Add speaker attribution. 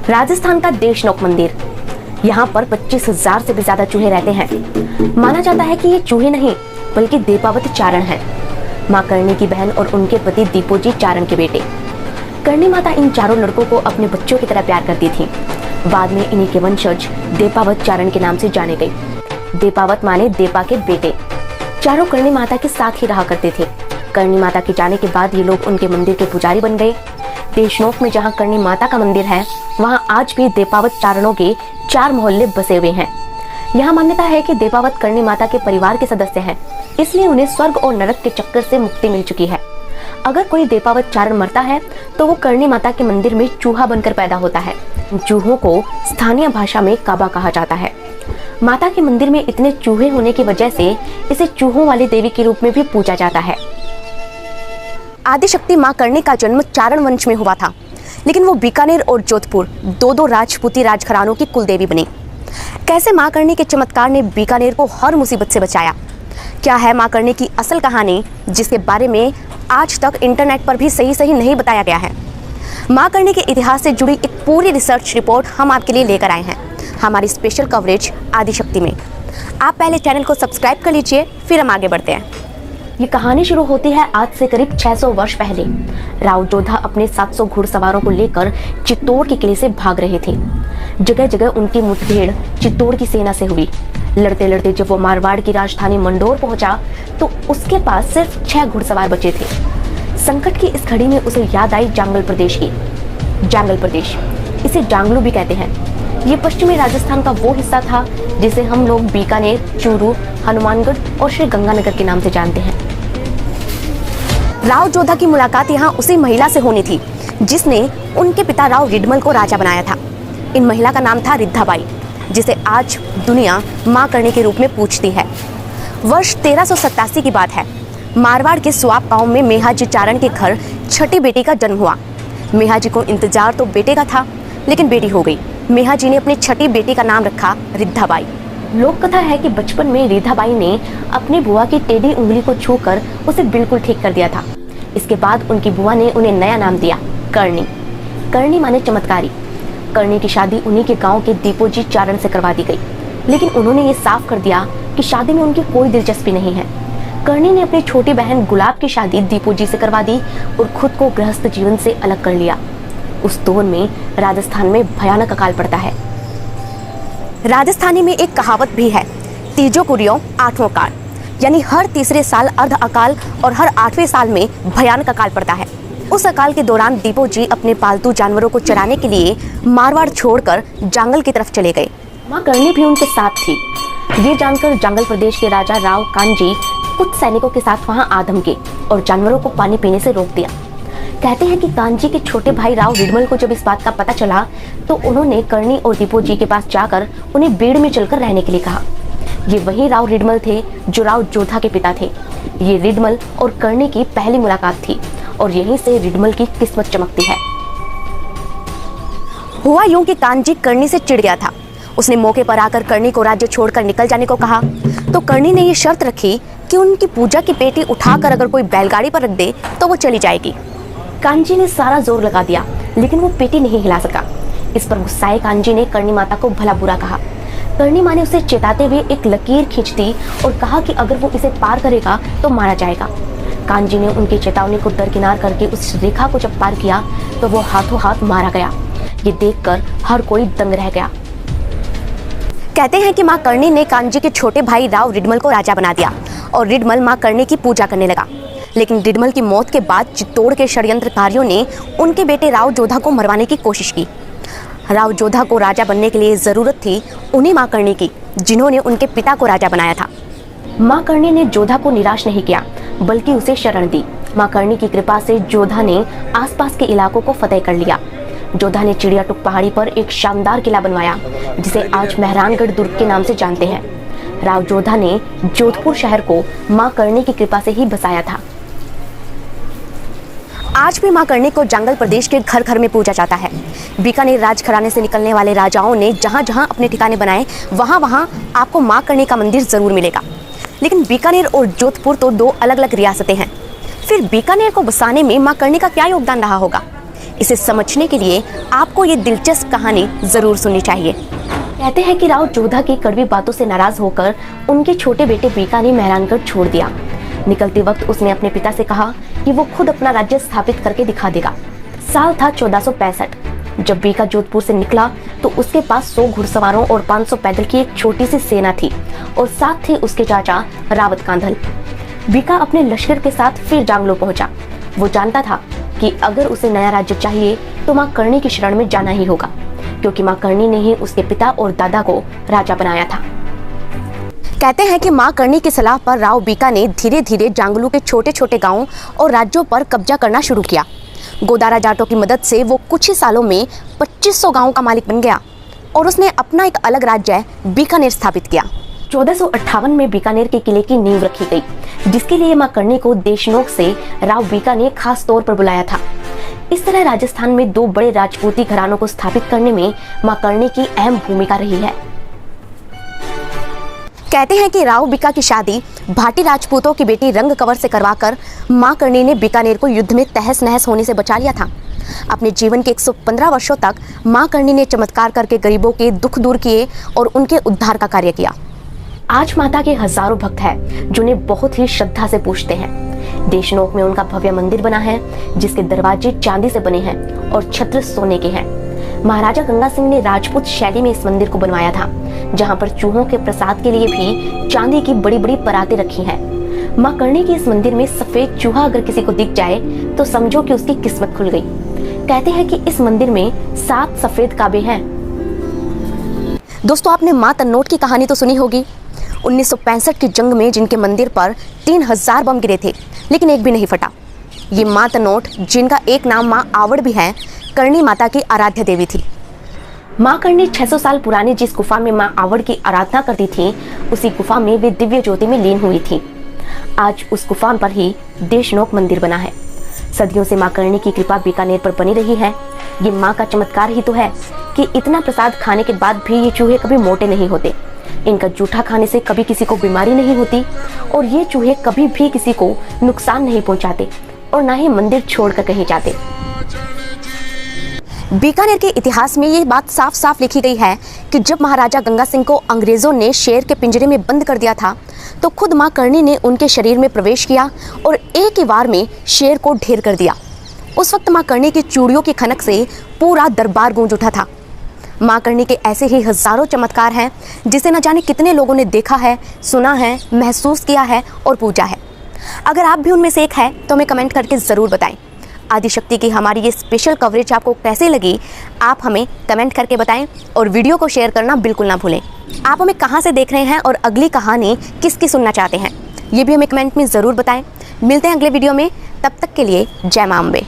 Speaker 1: राजस्थान का देशनोक मंदिर। यहाँ पर 25,000 से भी ज्यादा चूहे रहते हैं। माना जाता है कि ये चूहे नहीं बल्कि देपावत चारण हैं। माँ करणी की बहन और उनके पति दीपोजी चारण के बेटे। करणी माता इन चारों लड़कों को अपने बच्चों की तरह प्यार करती थी। बाद में इन्हीं के वंशज देपावत चारण के नाम से जाने गए। देपावत माने देपा के बेटे। चारों करणी माता के साथ ही रहा करते थे। करणी माता के जाने के बाद ये लोग उनके मंदिर के पुजारी बन गए। देशनोक में जहाँ करणी माता का मंदिर है वहाँ आज भी देपावत चारणों के 4 मोहल्ले बसे हुए हैं। यहाँ मान्यता है कि देपावत करणी माता के परिवार के सदस्य हैं, इसलिए उन्हें स्वर्ग और नरक के चक्कर से मुक्ति मिल चुकी है। अगर कोई देपावत चारण मरता है तो वो करणी माता के मंदिर में चूहा बनकर पैदा होता है। चूहों को स्थानीय भाषा में काबा कहा जाता है। माता के मंदिर में इतने चूहे होने की वजह से इसे चूहों वाली देवी के रूप में भी पूजा जाता है। आदिशक्ति माँ करणी का जन्म चारण वंश में हुआ था, लेकिन वो बीकानेर और जोधपुर दो राजपूती राजघरानों की कुलदेवी बनी। कैसे माँ करणी के चमत्कार ने बीकानेर को हर मुसीबत से बचाया? क्या है माँ करणी की असल कहानी, जिसके बारे में आज तक इंटरनेट पर भी सही नहीं बताया गया है? माँ करणी के इतिहास से जुड़ी एक पूरी रिसर्च रिपोर्ट हम आपके लिए लेकर आए हैं हमारी स्पेशल कवरेज आदिशक्ति में। आप पहले चैनल को सब्सक्राइब कर लीजिए, फिर हम आगे बढ़ते हैं। ये कहानी शुरू होती है आज से करीब 600 वर्ष पहले। राव जोधा अपने 700 घुड़सवारों को लेकर चित्तौड़ के किले से भाग रहे थे। जगह जगह उनकी मुठभेड़ चित्तौड़ की सेना से हुई। लड़ते लड़ते जब वो मारवाड़ की राजधानी मंडोर पहुंचा तो उसके पास सिर्फ 6 घुड़सवार बचे थे। संकट की इस घड़ी में उसे याद आई जांगल प्रदेश की। जांगल प्रदेश, इसे जांगलू भी कहते हैं। ये पश्चिमी राजस्थान का वो हिस्सा था जिसे हम लोग बीकानेर, चूरू, हनुमानगढ़ और श्री गंगानगर के नाम से जानते हैं। राव जोधा की मुलाकात यहाँ उसी महिला से होनी थी जिसने उनके पिता राव रिडमल को राजा बनाया था। इन महिला का नाम था रिद्धाबाई, जिसे आज दुनिया माँ करणी के रूप में पूजती है। वर्ष 1387 की बात है। मारवाड़ के सुआप गांव में मेहाजी चारण के घर छठी बेटी का जन्म हुआ। मेहाजी को इंतजार तो बेटे का था, लेकिन बेटी हो गई। मेहाजी ने अपनी छठी बेटी का नाम रखा रिद्धाबाई। लोक कथा है कि बचपन में रिद्धाबाई ने अपनी बुआ की टेढ़ी उंगली को छूकर उसे बिल्कुल ठीक कर दिया था। इसके बाद उनकी बुआ ने उन्हें नया नाम दिया, करणी। करणी माने चमत्कारी। करणी की शादी उन्हीं के गांव के दीपोजी चारण से करवा दी गई, लेकिन उन्होंने ये साफ कर दिया कि शादी में उनकी कोई दिलचस्पी नहीं है। करणी ने अपनी छोटी बहन गुलाब की शादी दीपोजी से करवा दी और खुद को गृहस्थ जीवन से अलग कर लिया। उस दौर में राजस्थान में भयानक अकाल पड़ता है। राजस्थानी में एक कहावत भी है, तीजो कुरियो आठवां काल, यानी हर तीसरे साल अर्ध अकाल और हर 8वें साल में भयानक अकाल पड़ता है। उस अकाल के दौरान दीपोजी अपने पालतू जानवरों को चराने के लिए मारवाड़ छोड़कर जांगल की तरफ चले गए। माँ करणी भी उनके साथ थी। ये जानकर जांगल प्रदेश के राजा राव कांजी कुछ सैनिकों के साथ वहां आ धमके और जानवरों को पानी पीने से रोक दिया। कहते हैं कि कांजी के छोटे भाई राव रिडमल को जब इस बात का पता चला तो उन्होंने करणी और दीपोजी के पास जाकर उन्हें बेड़ में चलकर रहने के लिए कहा। ये वही राव रिडमल थे जो राव जोधा के पिता थे। ये रिडमल और करणी की पहली मुलाकात थी और यहीं से रिडमल की किस्मत चमकती है। हुआ यूं कि कांजी करणी से चिढ़ गया था। उसने मौके पर आकर करणी को राज्य छोड़कर निकल जाने को कहा तो करणी ने ये शर्त रखी कि उनकी पूजा की पेटी उठाकर अगर कोई बैलगाड़ी पर रख दे तो वो चली जाएगी। कांजी ने सारा जोर लगा दिया, लेकिन वो पेटी नहीं हिला सका। इस पर गुस्साए कांजी ने करणी माता को भला बुरा कहा। करणी माँ ने उसे चेताते हुए एक लकीर खींच दी और कहा कि अगर वो इसे पार करेगा तो मारा जाएगा। कांजी ने उनकी चेतावनी को दरकिनार करके उस रेखा को जब पार किया तो वो हाथों हाथ मारा गया। ये देखकर हर कोई दंग रह गया। कहते हैं कि माँ करणी ने कांजी के छोटे भाई राव रिडमल को राजा बना दिया और रिडमल माँ करणी की पूजा करने लगा। लेकिन रिडमल की मौत के बाद चित्तौड़ के षड्यंत्रकारियों ने उनके बेटे राव जोधा को मरवाने की कोशिश की। राव जोधा को राजा बनने के लिए जरूरत थी उन्हीं माँ करणी की, जिन्होंने उनके पिता को राजा बनाया था। माँ करणी ने जोधा को निराश नहीं किया, बल्कि उसे शरण दी। माँ करणी की कृपा से जोधा ने आसपास के इलाकों को फतेह कर लिया। जोधा ने चिड़ियाटुक पहाड़ी पर एक शानदार किला बनवाया, जिसे आज मेहरानगढ़ दुर्ग के नाम से जानते हैं। राव जोधा ने जोधपुर शहर को माँ करणी की कृपा से ही बसाया था। आज भी माँ करणी को जांगल प्रदेश के घर घर में पूजा जाता है। बीकानेर राजघराने से निकलने वाले राजाओं ने जहाँ जहाँ अपने ठिकाने बनाए वहाँ वहाँ आपको माँ करणी का मंदिर जरूर मिलेगा। लेकिन बीकानेर और जोधपुर तो 2 अलग अलग रियासतें हैं। फिर बीकानेर को बसाने में माँ करणी का क्या योगदान रहा होगा? इसे समझने के लिए आपको ये दिलचस्प कहानी जरूर सुननी चाहिए। कहते हैं कि राव जोधा की कड़वी बातों से नाराज होकर उनके छोटे बेटे बीका ने मेहरानगढ़ छोड़ दिया। निकलते वक्त उसने अपने पिता से कहा कि वो खुद अपना राज्य स्थापित करके दिखा देगा। साल था 1465। जब बीका जोधपुर से निकला तो उसके पास 100 घुड़सवारों और 500 पैदल की एक छोटी सी सेना थी और साथ थे उसके चाचा रावत कांधल। बीका अपने लश्कर के साथ फिर जांगलो पहुंचा। वो जानता था कि अगर उसे नया राज्य चाहिए तो मां कर्णी की शरण में जाना ही होगा, क्योंकि मां कर्णी ने ही उसके पिता और दादा को राजा बनाया था। कहते हैं कि मां कर्णी की सलाह पर राव बीका ने धीरे धीरे जांगलू के छोटे छोटे गांवों और राज्यों पर कब्जा करना शुरू किया। गोदारा जाटों की मदद से वो कुछ ही सालों में 2500 गांवों का मालिक बन गया और उसने अपना एक अलग राज्य बीकानेर स्थापित किया। 1458 में बीकानेर के किले की नींव रखी गई, जिसके लिए मां कर्णी को देशनोक से राव बीका ने खास तौर पर बुलाया था। इस तरह राजस्थान में 2 बड़े राजपूती घरानों को स्थापित करने में मां कर्णी की अहम भूमिका रही है। कहते हैं कि राव बीका की शादी भाटी राजपूतों की बेटी रंग कंवर से करवाकर मां कर्णी ने बीकानेर को युद्ध में तहस नहस होने से बचा लिया था। अपने जीवन के 115 वर्षों तक मां कर्णी ने चमत्कार करके गरीबों के दुख दूर किए और उनके उद्धार का कार्य किया। आज माता के हजारों भक्त हैं जो उन्हें बहुत ही श्रद्धा से पूजते हैं। देशनोक में उनका भव्य मंदिर बना है, जिसके दरवाजे चांदी से बने हैं और छत्र सोने के हैं। महाराजा गंगा सिंह ने राजपूत शैली में इस मंदिर को बनवाया था, जहां पर चूहों के प्रसाद के लिए भी चांदी की बड़ी बड़ी परातें रखी हैं। मां कर्णी के इस मंदिर में सफेद चूहा अगर किसी को दिख जाए तो समझो कि उसकी किस्मत खुल गई। कहते हैं कि इस मंदिर में 7 सफेद काबे हैं। दोस्तों, आपने मां तन्नोट की कहानी तो सुनी होगी। 1965 की जंग में जिनके मंदिर पर 3000 बम गिरे थे, लेकिन एक भी नहीं फटा। ये मां तन्नोट, जिनका एक नाम मां आवड़ भी है, कर्णी माता की आराध्य देवी थी। मां कर्णी 600 साल पुरानी जिस गुफा में मां आवड़ की आराधना करती थी, उसी गुफा में वे दिव्य ज्योति में लीन हुई थी। आज उस गुफा पर ही देशनोक मंदिर बना है। सदियों से मां कर्णी की कृपा बीकानेर पर बनी रही है। ये मां का चमत्कार ही तो है कि इतना प्रसाद खाने के बाद भी ये चूहे कभी मोटे नहीं होते। इनका जूठा खाने से कभी किसी को बीमारी नहीं होती और ये चूहे कभी भी किसी को नुकसान नहीं पहुंचाते और ना ही मंदिर छोड़कर कहीं जाते। बीकानेर के इतिहास में ये बात साफ साफ लिखी गई है कि जब महाराजा गंगा सिंह को अंग्रेजों ने शेर के पिंजरे में बंद कर दिया था, तो खुद मां कर्णी ने उनके शरीर में प्रवेश किया और एक ही वार में शेर को ढेर कर दिया। उस वक्त मां कर्णी की चूड़ियों की खनक से पूरा दरबार गूंज उठा था। मां कर्णी के ऐसे ही हजारों चमत्कार हैं जिसे न जाने कितने लोगों ने देखा है, सुना है, महसूस किया है और पूजा है। अगर आप भी उनमें से एक है तो हमें कमेंट करके ज़रूर बताएं। आदिशक्ति की हमारी ये स्पेशल कवरेज आपको कैसे लगी, आप हमें कमेंट करके बताएं और वीडियो को शेयर करना बिल्कुल ना भूलें। आप हमें कहां से देख रहे हैं और अगली कहानी किसकी सुनना चाहते हैं, ये भी हमें कमेंट में ज़रूर बताएं। मिलते हैं अगले वीडियो में, तब तक के लिए जय मां अम्बे।